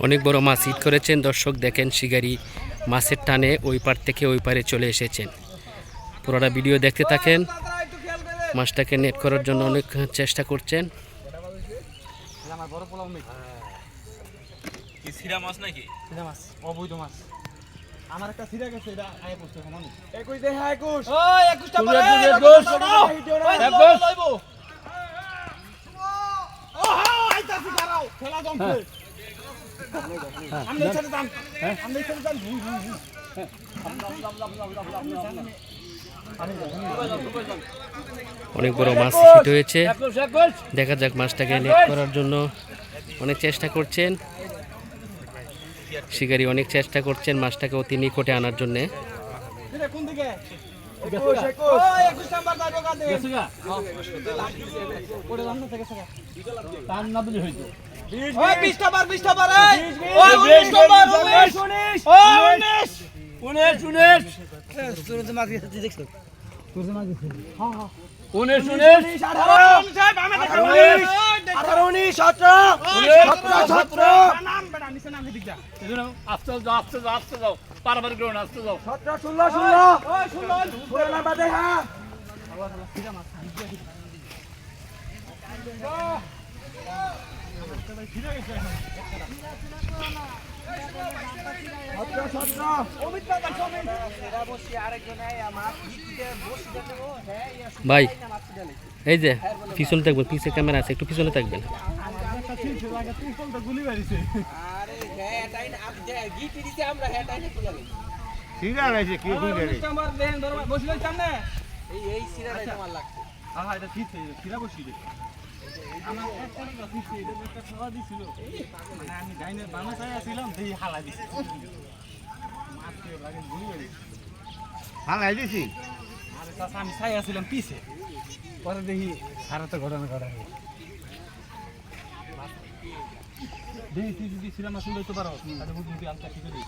অনেক বড় মাছ হিট করেছেন দর্শক। দেখেন শিকারি মাছের টানে ওই পার থেকে ওই পারে চলে এসেছেন। পুরোটা ভিডিও দেখতে থাকেন। মাছটাকে নেট করার জন্য অনেক চেষ্টা করছেন। আমার একটা সিরা গেছে এটা আয় পড়ছে সমান 21 দে 21 ওই 21টা পরে 21 লইবো ও আইতাছি দাঁড়াও খেলা জমছে আমনে ছেড়ে দান আমনে ছেড়ে দান অনেক বড় মাছ হিট হয়েছে। দেখা যাক মাছটাকে নেট করার জন্য অনেক চেষ্টা করছেন শিকারি, অনেক চেষ্টা করছেন মাছটাকে অতি নিকটে আনার জন্য। এটা কোন দিকে 21 ওই 21 নাম্বার দাও কাঁদে গেছগা পড়ে লাম না থেকে গেছগা টান না দিলে হইতো ওই 20টা বার এই ওই 19 নাম্বার 19 ওই 19 তোর তো মাগি দেখছো তোর তো মাগি হ্যাঁ হ্যাঁ 19 18 সাহেব আমি দেখা 18 19 17 17 নাম বেটা নিচে নাম দিক যা এজন্য আস্তে যাও পারবার গ্রহণ আস্তে যাও 17 16 ওই 16 নাম্বার দে হ্যাঁ আল্লাহ সিধা মাছ ভাই এই যে পিছনে থাকবেন, পিছে ক্যামেরা আছে, একটু পিছনে থাকবেন। আমার একটা দিছি এটা একটা খাওয়া দিছিল মানে আমি গাইনের বানা চাইছিলাম দেই হালা দিছি মাছ কে লাগে গুলি গেল হালাই দিছি আরে চাচা আমি চাইছিলাম পিছে পরে দেখি সারা তো ঘটনা ঘটা দেই তুই যদি সিনেমা শুনতে তো পারো তাহলে বুদ্ধি আলতা ঠিক করে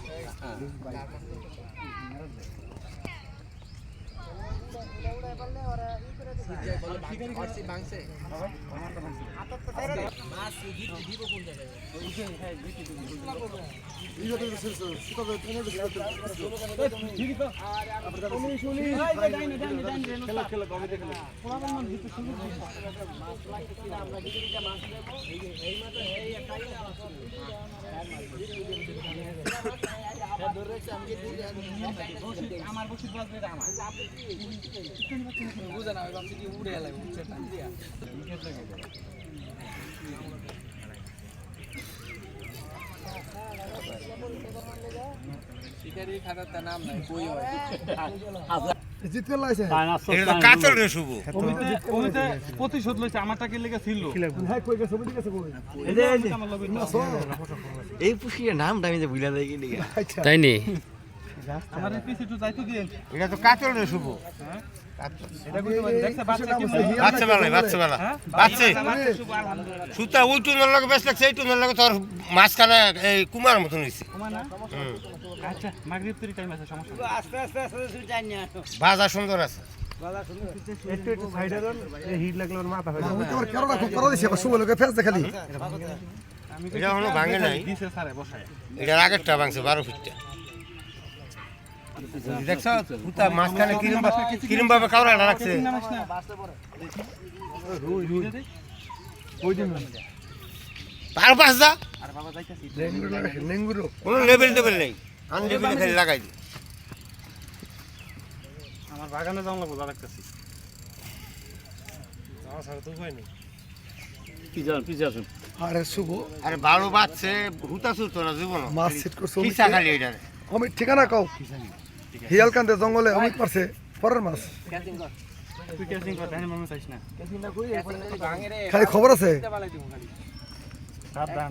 আমার বসে বাজবে আমার বুঝা না ভাবছি কি উড়ে এলাই উঠছে টান দিয়া শিকারি খাতার তা নাম নাই কই হয় জিত করে লাইছে এটা তো কাতল রে শুভ ওইতে প্রতিশোধ লইছে আমারটা কি লেগে ছিল হ্যাঁ কই গেছে ওই দিকে কই এই যে এই পুষিয়ে নামটা আমি যে ভুলা যাই কি লিগা তাই নি আমার পিছে একটু যাইতে দিন এটা তো কাতল রে শুভ হ্যাঁ এটা কই দেখছ বাচ্চা কি বাচ্চা সুতা উল্টো নল লাগে বেশ লাগছে এইটু নল লাগে তোর মাছখানে এই কুমার মতন হইছে কুমার না আচ্ছা মাগরিব তরি টাইম আছে সমস্যা আস্তে যাই না বাজার সুন্দর আছে একটু সাইডে দেন এই হিট লাগলে ওর মাথা হয়ে যাবে তোমার কেন রাখো করো দিছে শুভ লোকে ফেস দেখালি আমি এটা এখনো ভাঙে নাই দিছে স্যারে বসায় এটা আগেরটা ভাঙছে 12 ফিটটা দেখছ সুতা মাছখানে কিরম ভাবে কাউরাটা রাখছে তার পাশ যা আর বাবা যাইতাছি লেঙ্গুরো কোনো লেভেল নেই আনলেভেল খালি লাগাই দি আমার বাগানে যাওয়া লাগবে লাগতেছি যাওয়া ছাড়া তো উপায় নেই পিছে আসুন আরে শুভ আরে ভালো বাচ্চে হুতা সুতো না জীবন মাছ সেট করছো কিসা খালি এটা আমি ঠিকানা কও হিয়ালকান্তে জঙ্গলে অমিত পারছে পরের মাছ তুই ক্যাচিং কর তাই মনে চাইছ না ক্যাচিং না কই ভাঙে রে খালি খবর আছে সাবধান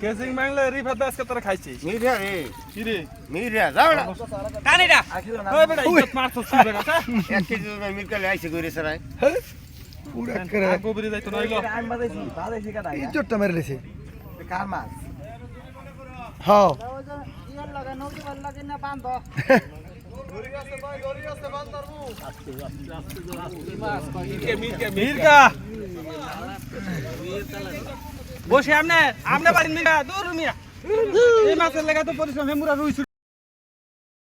কেসিং বাংলা রিফাত আজকে তোরা খাইছিস মিরিয়া রে কি রে মিরিয়া যাও না কানিটা ওই বেটা ইজ্জত মারছস তুই বেটা 1 কেজি মিরকালে আইছে গইরে সরাই পুরা করে গোবরি যাইতো নাইলো আমি বাদাইছি কাটা ইজ্জতটা মেরে লেছে কার মাছ হ্যাঁ ইয়ার লাগা নৌকি ভাল লাগে না বান্ধ মির্গা বসে আমনে আমনে বাড়ি মির্গা দূর মিয়া এই মাছের লাগা তো পরিশ্রম হেমুরা রুই